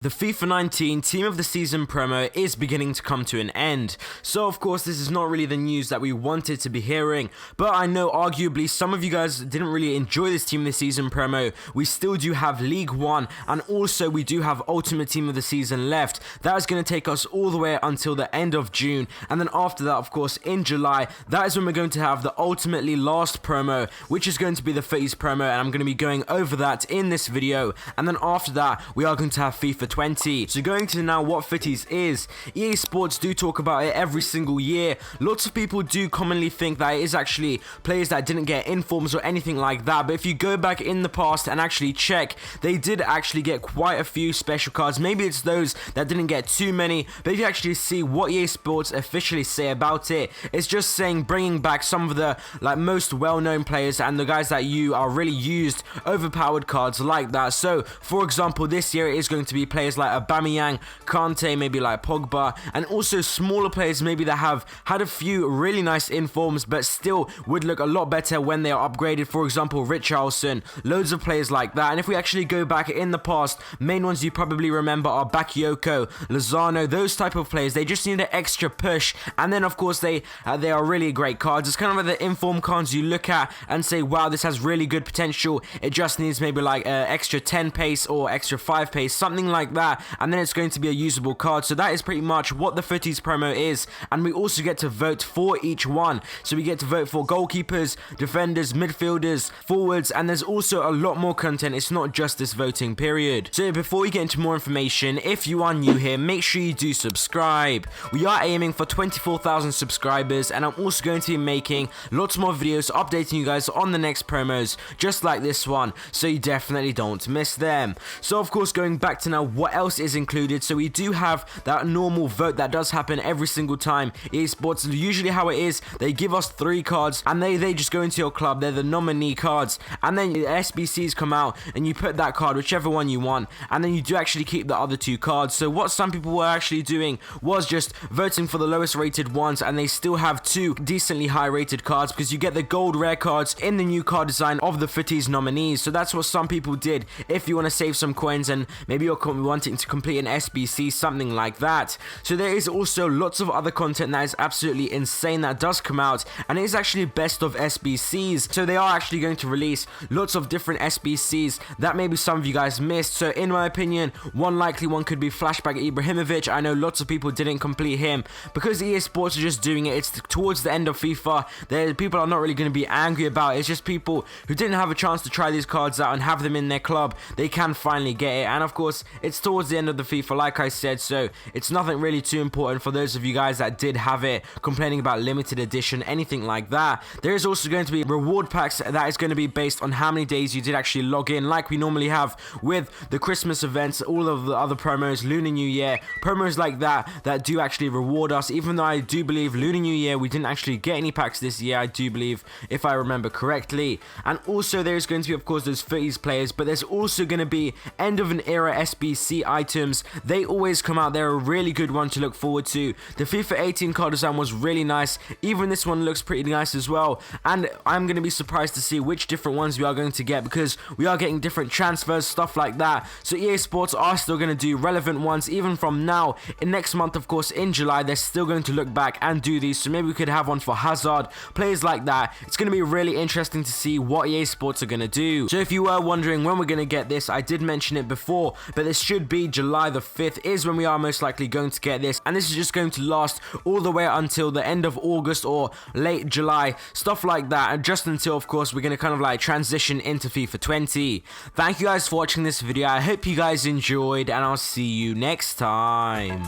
The FIFA 19 Team of the Season promo is beginning to come to an end, so of course this is not really the news that we wanted to be hearing, but I know arguably some of you guys didn't really enjoy this Team of the Season promo. We still do have League 1, and also we do have Ultimate Team of the Season left. That is going to take us all the way until the end of June, and then after that, of course, in July, that is when we're going to have the ultimately last promo, which is going to be the FUTTIES promo, and I'm going to be going over that in this video, and then after that, we are going to have FIFA 20. So going to now what FUTTIES is. EA Sports do talk about it every single year. Lots of people do commonly think that it is actually players that didn't get informs or anything like that, but if you go back in the past and actually check, they did actually get quite a few special cards. Maybe it's those that didn't get too many, but if you actually see what EA Sports officially say about it, it's just saying bringing back some of the most well-known players and the guys that you are really used, overpowered cards like that. So for example, this year it is going to be players like Aubameyang, Kante, maybe like Pogba, and also smaller players maybe that have had a few really nice informs but still would look a lot better when they are upgraded. For example, Richarlison, loads of players like that. And if we actually go back in the past, main ones you probably remember are Bakayoko, Lozano, those type of players. They just need an extra push, and then of course they are really great cards. It's kind of like the inform cards you look at and say, wow, this has really good potential. It just needs maybe like extra 10 pace or extra 5 pace, something like that, and then it's going to be a usable card. So that is pretty much what the FUTTIES promo is, and we also get to vote for each one. So we get to vote for goalkeepers, defenders, midfielders, forwards, and there's also a lot more content. It's not just this voting period. So before we get into more information, if you are new here, make sure you do subscribe. We are aiming for 24,000 subscribers, and I'm also going to be making lots more videos updating you guys on the next promos, just like this one, so you definitely don't miss them. So of course, going back to now what else is included, so we do have that normal vote that does happen every single time. EA Sports, usually how it is, they give us 3 cards and they just go into your club. They're the nominee cards, and then the SBCs come out and you put that card, whichever one you want, and then you do actually keep the other 2 cards. So what some people were actually doing was just voting for the lowest rated ones, and they still have 2 decently high rated cards because you get the gold rare cards in the new card design of the FUTTIES nominees. So that's what some people did if you want to save some coins and maybe you're wanting to complete an SBC, something like that. So there is also lots of other content that is absolutely insane that does come out, and it is actually best of SBCs. So they are actually going to release lots of different SBCs that maybe some of you guys missed. So in my opinion, one likely one could be Flashback Ibrahimovic. I know lots of people didn't complete him because EA Sports are just doing it. It's towards the end of FIFA. People are not really going to be angry about it. It's just people who didn't have a chance to try these cards out and have them in their club, they can finally get it. And of course, it's towards the end of the FIFA, like I said, so it's nothing really too important for those of you guys that did have it, complaining about limited edition, anything like that. There is also going to be reward packs that is going to be based on how many days you did actually log in, like we normally have with the Christmas events, all of the other promos, Lunar New Year, promos like that do actually reward us, even though I do believe Lunar New Year we didn't actually get any packs this year, I do believe, if I remember correctly. And also there is going to be, of course, those FUTTIES players, but there's also going to be end of an era SBC items. They always come out. They're a really good one to look forward to. The FIFA 18 card design was really nice. Even this one looks pretty nice as well, and I'm going to be surprised to see which different ones we are going to get because we are getting different transfers, stuff like that. So EA Sports are still going to do relevant ones even from now. In next month, of course, in July, they're still going to look back and do these, so maybe we could have one for Hazard, players like that. It's going to be really interesting to see what EA Sports are going to do. So if you were wondering when we're going to get this, I did mention it before, but this should be July the 5th is when we are most likely going to get this, and this is just going to last all the way until the end of August or late July, stuff like that, and just until, of course, we're going to kind of like transition into FIFA 20. Thank you guys for watching this video. I hope you guys enjoyed, and I'll see you next time.